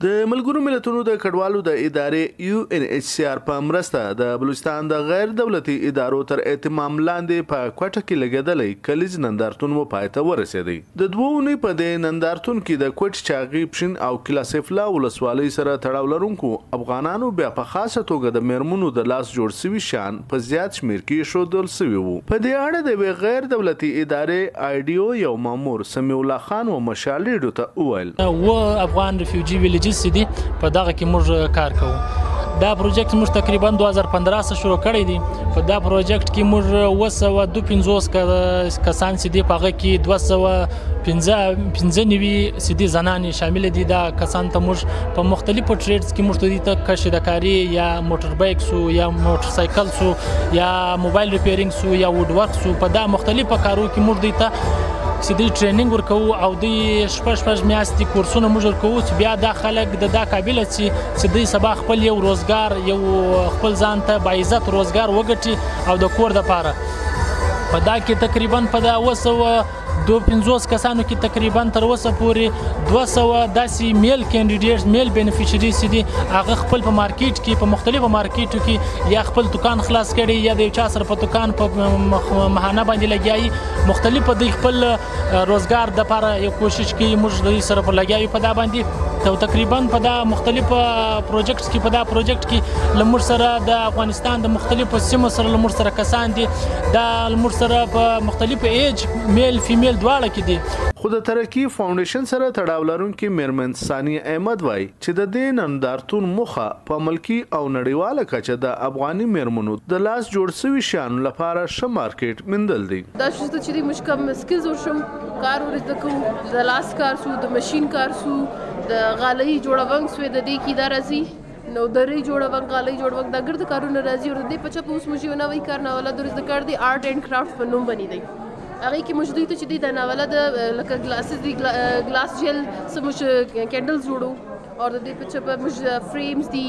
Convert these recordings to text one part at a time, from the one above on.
د ملګرو ملتونو د کډوالو د ادارې UNHCR په مرسته د بلوچستان د غیر دولتي ادارو تر اهتمام لاندې په کوټه کې لګیدلی کلیز نندارتون مو پای ته ورسېدی. د دوه اونۍ په دې نندارتون کې د کوټ چاغي پشن او کلاسفلا ولسوالۍ سره تړاو لرونکو افغانانو بیا په خاصه توګه د میرمنو د لاس جوړ سوي شان په زیات شمیر کې ښودل سوي وو. په دې اړه د غیر دولتي ادارې آیډیو یو مامور سمیع الله خان و مشال ریډیو ته وویل افغان ریفیوجی ویلیجز دي په دغه کې موږ کار کوو. دا پروژیکټ موږ تقریبا 2015 شروع کړی دی. په دا پروژیکټ کې موږ 250 کسان چې دي په هغه کې 215 سیدي زنانې شامل دي. دا کسان ته موږ په مختلفو ټریډز کې موږ ته کشیدکاري یا موټر بایک سو یا موټر سایکل سو یا موبایل ریپیرینګ سو یا وډ ورک سو په دا مختلفو کارو کې موږ ته سیدي ټریننګ ورکوو او د شپږ میاشتې کورسونه موږ ورکوو چې بیا دا خلک د دا قابل چې دوی سبا خپل یو روزګار یو خپل ځان ته باعزت روزګار وګټي او د کور دپاره. په دا کې تقریبا په دا 250 کسانو کې تقریبا تر اوسه پورې 200 داسې میل کینډیډیټس میل بینیفیشریز دي. هغه خپل په مارکیټ کې په مختلفو مارکیټو کې یا خپل دکان خلاص کړي یا د چا سره په دکان په مهانه باندې لګیایي مختلف د خپل روزګار د لپاره یو کوشش کوي. موږ د سره په لګیایو په دا باندې تقریبا په دا مختلف پروجیکټس کې په دا پروجیکټ کې لمر سره د افغانستان د مختلفو سیمو سره لمر سره کسان دي. دا لمر سره په مختلف ایج میل فیمیل دواړه کې دي. خو د ترقی فاونډیشن سره تړاو لرونکي میرمن ثانیه احمد وایي چې د دې نندارتون موخه په ملکی او نړیواله کچه د افغاني میرمنو د لاس جوړ سوي شیانو لپاره ښه مارکیټ موندل دي. دا چې موږ کوم سکلز ورشم کار ورزده کوو د لاس کار سو د ماشین کار سو د غالۍ جوړونګ سو د دې کې دا راځي نو درې جوړونګ غالۍ جوړونګ دا ګرد کارونه راځي او د دې په چپ اوس موږ یو نوی کار ناوله درزده کار دی آرټ اینڈ کرافټ په نوم باندې دی. هغه کې موږ دوی ته چې د ناوله د لکه گلاسز دی گلاس جل سموږ کینډلز جوړو او د دې په چپ موږ فریمز دی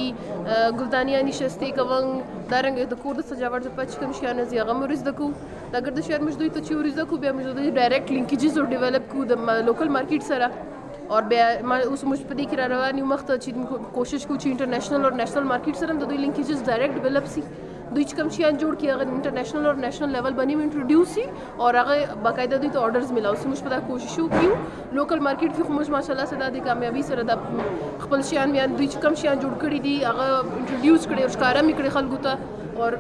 ګلدانیا نشسته کوم دارنګ د کور د سجاوټ په پچ کوم شیان زی هغه مرزده کو دا ګرد شیان موږ دوی ته چې ورزده کو بیا موږ دوی ډایرکټ لینکیجز او ډیولپ کو د لوکل مارکیټ سره اور بیا اوس موږ په دې کې را روان یو مخته چې کوشش کوو چې انټرنیشنل او نېشنل مارکیټ سره د دوی لینکیجز ډایرکټ ډیولپ سي. دوی چې کوم شیان جوړ کړي هغه انټرنیشنل او نېشنل لیول باندې انټروډیوس سي او هغه باقاعده دوی ته آرډرز ملاو سي. موږ په دا کوشش وکړو لوکل مارکیټ کې خو موږ ماشاءالله سره د کامیابی سره د خپل شیان بیان دوی چې کوم شیان جوړ کړي دي هغه انټروډیوس کړي او ښکارا مې کړي خلکو ته اور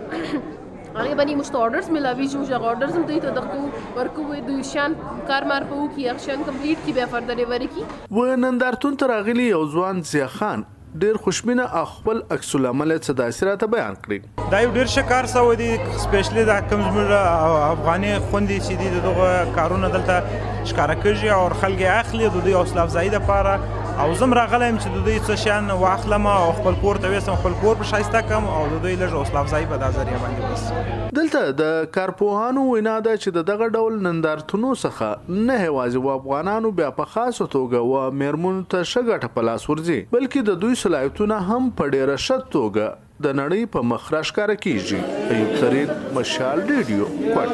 هغه باندې موږ ته آرډرز ملاوي چې موږ هغه آرډرز هم دوی ته دغه ورکوو دوی شیان کار مار په وکړي هغه شیان کمپلیټ کړي بیا فردر یې ورکړي. و نندارتون ته راغلي یو ځوان ضیا خان ډیر خوشبینه او خپل عکس العمل څه داسې راته بیان کړي. دا یو ډیر ښه کار سوی دی سپیشلی دا کوم زموږ افغاني خوندې چې دي دغه کارونه دلته ښکاره کېږي او خلک یې اخلي د دوی حوصله افزایي دپاره او زه هم راغلی یم چې د دوی څه شیان واخلم او خپل کور ته ویستم خپل کور په ښایسته کړم او د دوی لږ حوصله افزایي په دا ذریعه باندې وسي. دلته د کارپوهانو وینا ده چې د دغه ډول نندارتونو څخه نه یوازې و افغانانو بیا په خاصه توګه و میرمنو ته ښه ګټه په لاس ورځي بلکې د دوی صلاحیتونه هم په ډیره ښه توګه د نړۍ په مخ راښکاره کیږي. ایوب ترین مشال ریډیو کوټ.